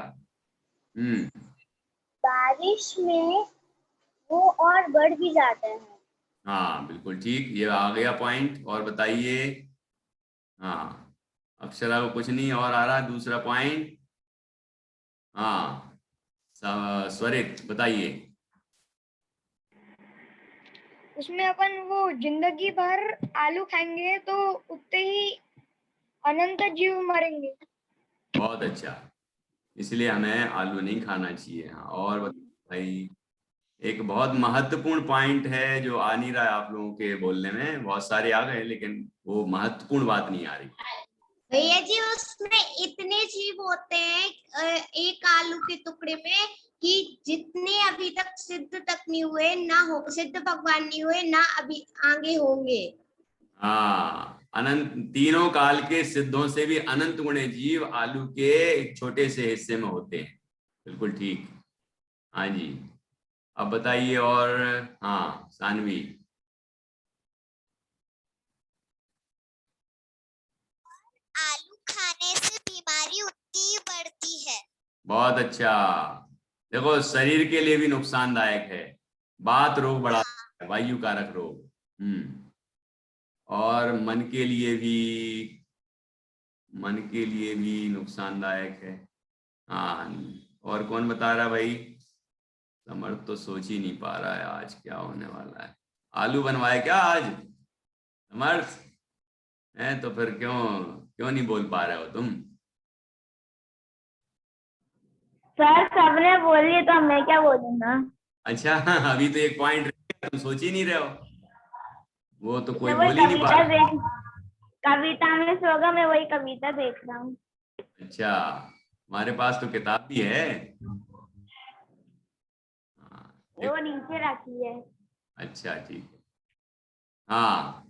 बारिश में वो और बढ़ भी जाते हैं। हाँ बिल्कुल ठीक, ये आ गया पॉइंट, और बताइए। हाँ अक्षरा को कुछ नहीं और आ रहा, दूसरा पॉइंट। हाँ स्वरित बताइए। उसमें अपन वो जिंदगी भर आलू खाएंगे तो उतने ही अनंत जीव मरेंगे। बहुत अच्छा, इसलिए हमें आलू नहीं खाना चाहिए। हाँ और भाई एक बहुत महत्वपूर्ण पॉइंट है जो आ नहीं रहा है आप लोगों के बोलने में, बहुत सारे आ गए लेकिन वो महत्वपूर्ण बात नहीं आ रही। भैया जी उसमें इतने जीव होते हैं एक आलू के टुकड़े में, कि जितने अभी तक सिद्ध तक नहीं हुए, ना हो सिद्ध भगवान नहीं हुए, ना अभी आगे होंगे। हाँ अनंत तीनों काल के सिद्धों से भी अनंत गुणे जीव आलू के एक छोटे से हिस्से में होते हैं, बिल्कुल ठीक। हाँ जी अब बताइए और। हाँ सानवी। आलू खाने से बीमारी उतनी ही बढ़ती है। बहुत अच्छा, देखो शरीर के लिए भी नुकसानदायक है, बात रोग बढ़ाता है, वायु कारक रोग। और मन के लिए भी नुकसानदायक है। हाँ और कौन बता रहा भाई? समर्थ तो सोच ही नहीं पा रहा है आज क्या होने वाला है। आलू बनवाए क्या आज समर्थ? है तो फिर क्यों क्यों नहीं बोल पा रहे हो तुम? सर सबने बोल दिया तो मैं क्या बोलूंगा। अच्छा अभी तो एक पॉइंट तुम सोच ही नहीं रहे हो, वो तो कोई मैं वही बोल ही नहीं पा रहा। कविता में से होगा, मैं वही कविता देख रहा हूँ। अच्छा हमारे पास तो किताब भी है। हाँ, वो नीचे रखी है। अच्छा ठीक है। हाँ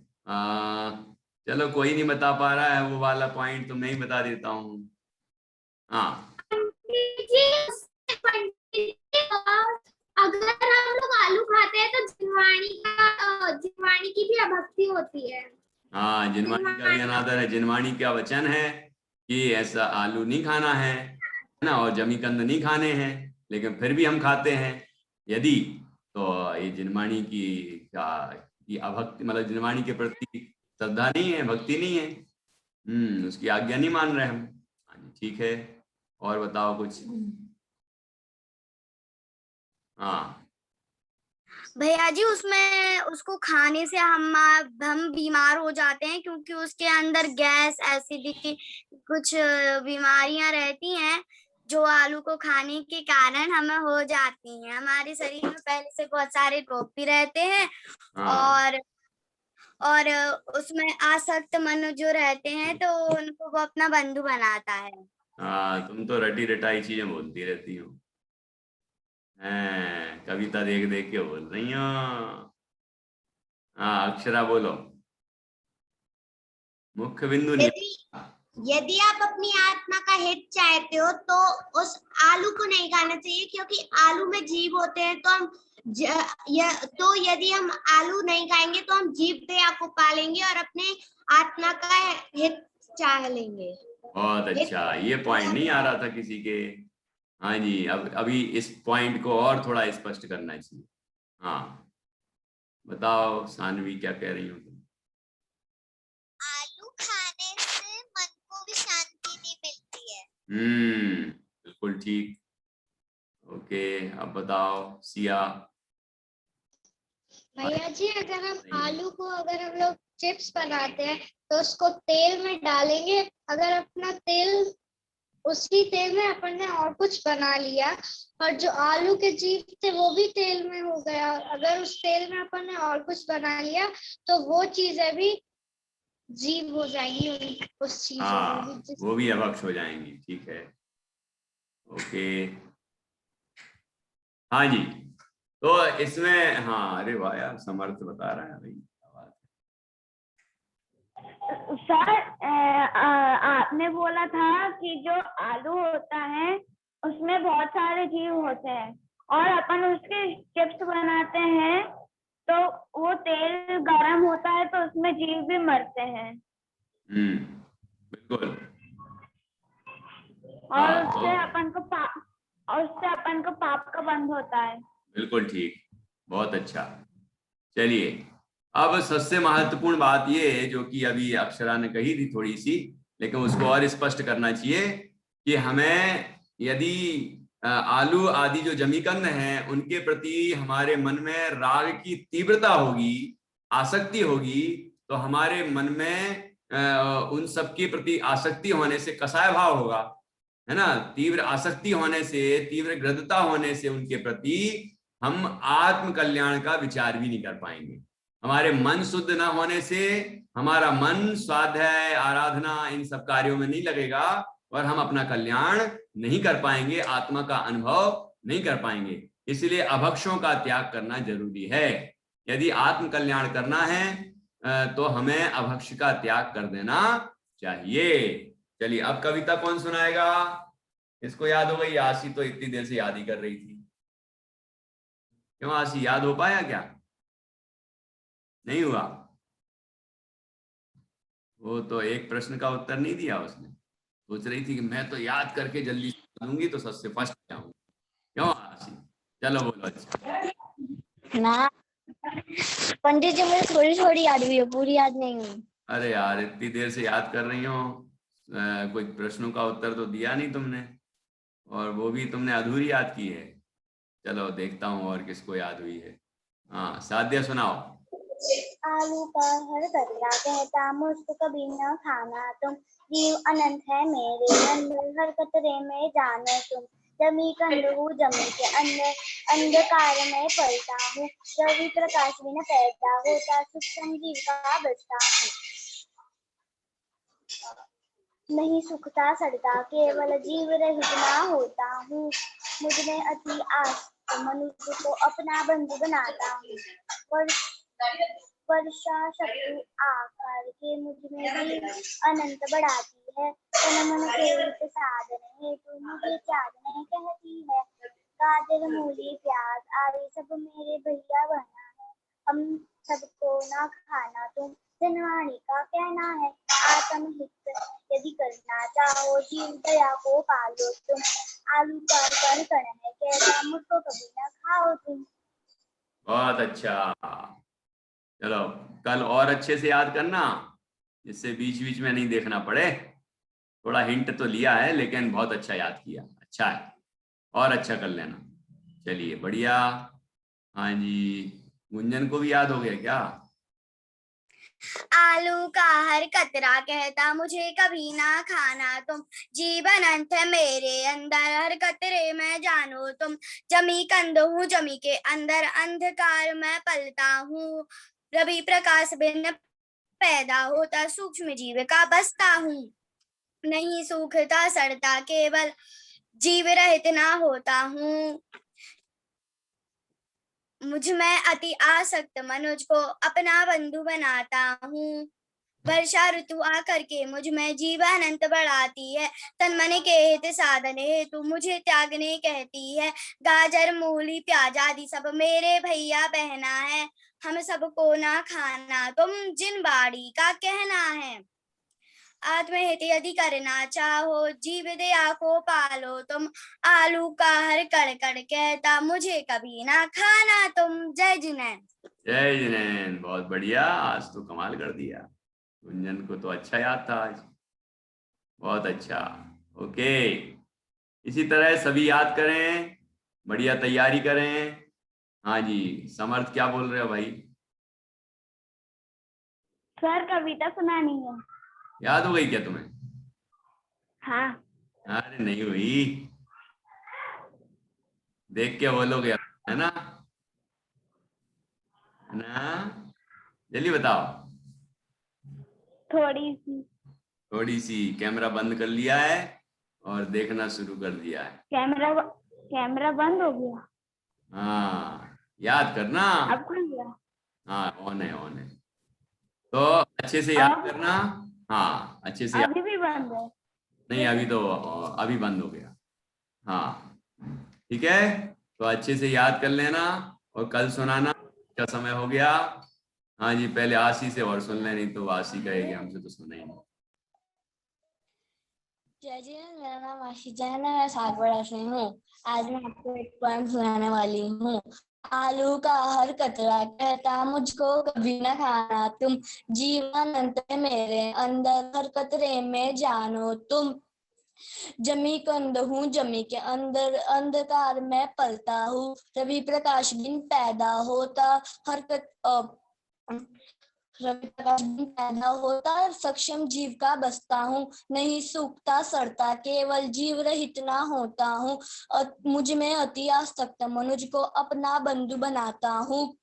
चलो कोई नहीं बता पा रहा है वो वाला पॉइंट तो मैं ही बता देता हूँ। हाँ अगर हम लोग आलू खाते हैं तो जिनवाणी की भी अभक्ति होती है। हाँ जिनवाणी का भी अनादर है। जिनवाणी का वचन है कि ऐसा आलू नहीं खाना है ना, और जमीकंद नहीं खाने हैं, लेकिन फिर भी हम खाते हैं यदि, तो ये जिनवाणी की अभक्ति मतलब जिनवाणी के प्रति श्रद्धा नहीं है, भक्ति नहीं है, उसकी आज्ञा नहीं मान रहे हम। हाँ जी ठीक है और बताओ कुछ। हाँ भैया जी उसमें उसको खाने से हम बीमार हो जाते हैं क्योंकि उसके अंदर गैस एसिडिटी कुछ बीमारियां रहती हैं जो आलू को खाने के कारण हमें हो जाती हैं। हमारे शरीर में पहले से बहुत सारे रोग भी रहते हैं हाँ और उसमें आसक्त मन जो रहते हैं तो उनको वो अपना बंधु बनाता है। हाँ तुम तो रटी रटाई चीजें बोलती रहती हो। कविता देख देख के बोल रही हो। हाँ अक्षरा बोलो। मुख्य बिंदु नहीं। यदि आप अपनी आत्मा का हित चाहते हो तो उस आलू को नहीं खाना चाहिए, क्योंकि आलू में जीव होते हैं। तो हम तो यदि हम आलू नहीं खाएंगे तो हम जीव दया को पालेंगे और अपने आत्मा का हित चाह लेंगे। बहुत अच्छा, ये पॉइंट नहीं आ रहा था किसी के। हाँ जी, अब अभी इस पॉइंट को और थोड़ा स्पष्ट करना चाहिए। हाँ बताओ सानवी क्या कह रही हो तुम? आलू खाने से मन को भी शांति नहीं मिलती है। बिल्कुल ठीक। ओके, अब बताओ सिया। भैया जी, अगर हम आलू को अगर हम लोग चिप्स बनाते हैं तो उसको तेल में डालेंगे, अगर अपना तेल उसी तेल में अपन ने और कुछ बना लिया और जो आलू के जीव थे वो भी तेल में हो गया, और अगर उस तेल में अपन ने और कुछ बना लिया तो वो चीजें भी जीव हो जाएंगी उस चीज में भी। वो भी अभक्ष हो जाएंगी। ठीक है, ओके। हाँ जी, तो इसमें हाँ, अरे वाह यार, समर्थ बता रहा है भाई। सर आपने बोला था कि जो आलू होता है उसमें बहुत सारे जीव होते हैं और अपन उसके चिप्स बनाते हैं तो वो तेल गरम होता है तो उसमें जीव भी मरते हैं। बिल्कुल। और उससे अपन को पाप का बंध होता है। बिल्कुल ठीक, बहुत अच्छा। चलिए, अब सबसे महत्वपूर्ण बात ये है जो कि अभी अक्षरा ने कही थी थोड़ी सी, लेकिन उसको और स्पष्ट करना चाहिए कि हमें यदि आलू आदि जो जमीकंद हैं उनके प्रति हमारे मन में राग की तीव्रता होगी, आसक्ति होगी, तो हमारे मन में उन सब के प्रति आसक्ति होने से कसाय भाव होगा, है ना। तीव्र आसक्ति होने से, तीव्र गृद्धता होने से उनके प्रति हम आत्म कल्याण का विचार भी नहीं कर पाएंगे। हमारे मन शुद्ध ना होने से हमारा मन स्वाध्याय, आराधना, इन सब कार्यों में नहीं लगेगा और हम अपना कल्याण नहीं कर पाएंगे, आत्मा का अनुभव नहीं कर पाएंगे। इसलिए अभक्षों का त्याग करना जरूरी है। यदि आत्म कल्याण करना है तो हमें अभक्ष का त्याग कर देना चाहिए। चलिए, अब कविता कौन सुनाएगा? इसको याद हो गई? आशी तो इतनी देर से याद ही कर रही थी। क्यों आशी, याद हो पाया क्या? नहीं हुआ? वो तो एक प्रश्न का उत्तर नहीं दिया उसने। सोच रही थी कि मैं तो याद करके जल्दी दूंगी तो सबसे फर्स्ट जाऊंगी। क्यों आशी? चलो बोलो। अच्छा ना पंडित जी, मुझे थोड़ी थोड़ी याद हुई है, पूरी याद नहीं हुई। अरे यार, इतनी देर से याद कर रही हो, कोई प्रश्नों का उत्तर तो दिया नहीं तुमने, और वो भी तुमने अधूरी याद की है। चलो देखता हूँ और किसको याद हुई है। हाँ साध्या सुनाओ। आलू का हर कतरा कहता मुझको कभी न खाना तुम, जीव अनंत है मेरे अंदर हर कतरे में जानो तुम, जमी कंद हूँ जमी के अंदर अंधकार में पलता हूँ, रवि प्रकाश बिना पैदा होता सूक्ष्म जीव का बचता हूँ, नहीं सुखता सड़ता केवल जीव रहित ना होता हूँ, मुझ में अति आस मनुष्य को अपना बंधु बनाता हूँ, वर्षा शत्रु आकर के मुझ में भी अनंत बढ़ाती है, तन मन के साधन हेतु मुझे त्यागने कहती है, गाजर मूली प्याज आदि सब मेरे भैया बहना है, हम सबको ना खाना तुम, जनवाणी का कहना है, आत्म हित यदि करना चाहो जीव दया को पालो तुम, आलू का कण कण है कहता मुझको कभी ना खाओ तुम। बहुत अच्छा। चलो कल और अच्छे से याद करना, जिससे बीच बीच में नहीं देखना पड़े। थोड़ा हिंट तो लिया है लेकिन बहुत अच्छा याद किया, अच्छा है, और अच्छा कर लेना। चलिए बढ़िया। हाँ जी, गुंजन को भी याद हो गया क्या? आलू का हर कतरा कहता मुझे कभी ना खाना तुम, जीवन अंत है मेरे अंदर हर कतरे में जानो तुम, जमी कंद हूँ जमी के अंदर अंधकार में पलता हूँ, रवि प्रकाश बिन पैदा होता सूक्ष्म जीव का बसता हूँ, नहीं सूखता सड़ता केवल जीव रहित ना होता हूँ, मुझ में अति आसक्त मनुज को अपना बंधु बनाता हूँ। वर्षा ऋतु आकर के मुझ में जीवानंत बढ़ाती है। तन मन के हित साधने हेतु मुझे त्यागने कहती है। गाजर मूली प्याज आदि सब मेरे भैया बहना है। हम सबको ना खाना तुम जिन बाड़ी का कहना है। आत्महित यदि करना चाहो जीव दया को पालो तुम। आलू का हर कड़ कड़ कहता मुझे कभी ना खाना तुम। जय जिनेंद्र। जय जिनेंद्र, बहुत बढ़िया, आज तो कमाल कर दिया। गुंजन को तो अच्छा याद था आज, बहुत अच्छा। ओके, इसी तरह सभी याद करें, बढ़िया तैयारी करें। हाँ जी, समर्थ क्या बोल रहे हो भाई? सर कविता सुनानी है। याद हो गई क्या तुम्हें? हाँ। अरे नहीं हुई, देख के बोलोगे है ना, है ना? जल्दी बताओ। थोड़ी सी कैमरा बंद कर लिया है और देखना शुरू कर दिया है। कैमरा बंद हो गया। हाँ, याद करना। अब खुल गया। हाँ, ऑन है। तो अच्छे से याद करना। हाँ, अच्छे से अभी भी बंद है? नहीं, अभी बंद हो गया। हाँ, ठीक है, तो अच्छे से याद कर लेना और कल सुनाना। क्या समय हो गया? हाँ जी, पहले आशी से और सुन ले, नहीं तो आशी कहेगी हमसे तो सुना ही नहीं। जय जी, मेरा नाम आशीष है, मैं 7 बड़ा से हूँ। आज मैं आपको एक पोएम सुनाने वाली हूँ। आलू का हर कतरा कहता मुझको कभी न खाना तुम। जीवन अंत है मेरे अंदर हर कतरे में जानो तुम। जमी कंद हूँ जमी के अंदर अंधकार में पलता हूँ। रवि प्रकाश दिन पैदा होता रवि प्रकाश दिन पैदा होता सक्षम जीव का बसता हूँ। नहीं सूखता सड़ता केवल जीव रहित ना होता हूँ। मुझ में अति आसक्त मनुज को अपना बंधु बनाता हूँ।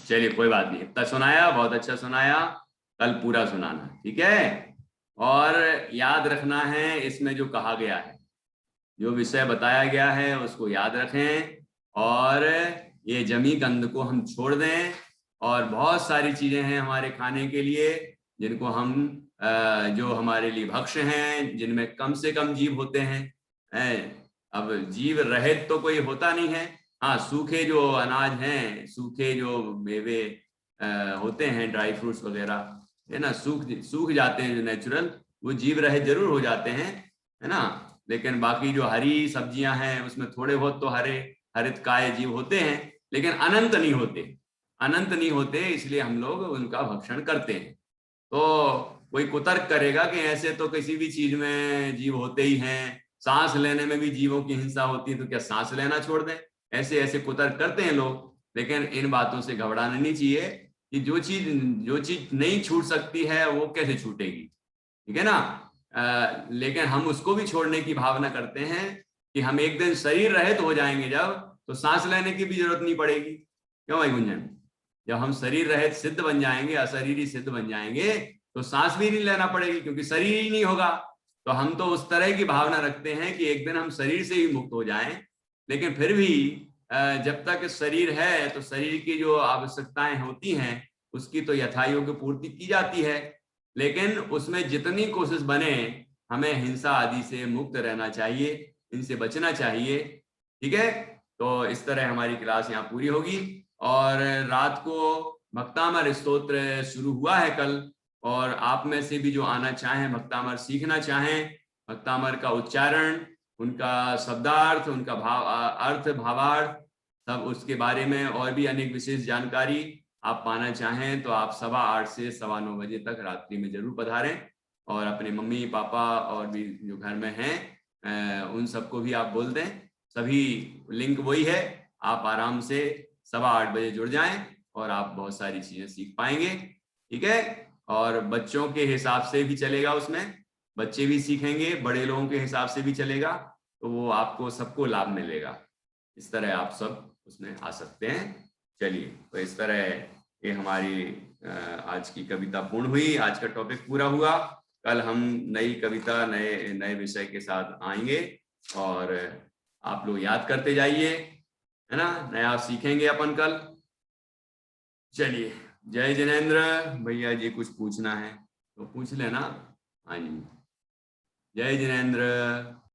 चलिए, कोई बात नहीं, इतना सुनाया, बहुत अच्छा सुनाया। कल पूरा सुनाना, ठीक है? और याद रखना है इसमें जो कहा गया है, जो विषय बताया गया है उसको याद रखें। और ये जमी कंद को हम छोड़ दें। और बहुत सारी चीजें हैं हमारे खाने के लिए जिनको हम जो हमारे लिए भक्ष्य हैं, जिनमें कम से कम जीव होते हैं। अब जीव रहित तो कोई होता नहीं है। हाँ, सूखे जो अनाज हैं, सूखे जो मेवे होते हैं, ड्राई फ्रूट्स वगैरह, है ना, सूख जाते हैं जो नेचुरल, वो जीव रहित जरूर हो जाते हैं, है ना। लेकिन बाकी जो हरी सब्जियां हैं उसमें थोड़े बहुत तो हरित काय जीव होते हैं, लेकिन अनंत नहीं होते, इसलिए हम लोग उनका भक्षण करते हैं। तो कोई कुतर्क करेगा कि ऐसे तो किसी भी चीज में जीव होते ही हैं, सांस लेने में भी जीवों की हिंसा होती है, तो क्या सांस लेना छोड़ दें? ऐसे कुतर्क करते हैं लोग। लेकिन इन बातों से घबराना नहीं चाहिए कि जो चीज नहीं छूट सकती है वो कैसे छूटेगी, ठीक है ना। लेकिन हम उसको भी छोड़ने की भावना करते हैं कि हम एक दिन शरीर रहित हो जाएंगे जब, तो सांस लेने की भी जरूरत नहीं पड़ेगी। क्यों भाई गुंजन? जब हम शरीर रहित सिद्ध बन जाएंगे, अशरीरी सिद्ध बन जाएंगे, तो सांस भी नहीं लेना पड़ेगी, क्योंकि शरीर ही नहीं होगा। तो हम तो उस तरह की भावना रखते हैं कि एक दिन हम शरीर से ही मुक्त हो जाएं। लेकिन फिर भी जब तक शरीर है तो शरीर की जो आवश्यकताएं होती हैं उसकी तो यथायोग्य पूर्ति की जाती है। लेकिन उसमें जितनी कोशिश बने, हमें हिंसा आदि से मुक्त रहना चाहिए, इनसे बचना चाहिए, ठीक है। तो इस तरह हमारी क्लास यहाँ पूरी होगी। और रात को भक्तामर स्तोत्र शुरू हुआ है कल, और आप में से भी जो आना चाहें, भक्तामर सीखना चाहें, भक्तामर का उच्चारण, उनका शब्दार्थ, उनका अर्थ भावार्थ, सब उसके बारे में और भी अनेक विशेष जानकारी आप पाना चाहें तो आप 8:15 से 9:15 बजे तक रात्रि में जरूर पधारें। और अपने मम्मी पापा और भी जो घर में हैं उन सबको भी आप बोल दें। सभी लिंक वही है, आप आराम से 8:15 बजे जुड़ जाएं और आप बहुत सारी चीजें सीख पाएंगे, ठीक है। और बच्चों के हिसाब से भी चलेगा, उसमें बच्चे भी सीखेंगे, बड़े लोगों के हिसाब से भी चलेगा, तो वो आपको सबको लाभ मिलेगा। इस तरह आप सब उसमें आ सकते हैं। चलिए, तो इस तरह ये हमारी आज की कविता पूर्ण हुई, आज का टॉपिक पूरा हुआ। कल हम नई कविता नए नए विषय के साथ आएंगे और आप लोग याद करते जाइए, है ना, नया सीखेंगे अपन कल। चलिए, जय जिनेंद्र। भैया जी कुछ पूछना है तो पूछ लेना। हाँ जी, जय जिनेंद्र।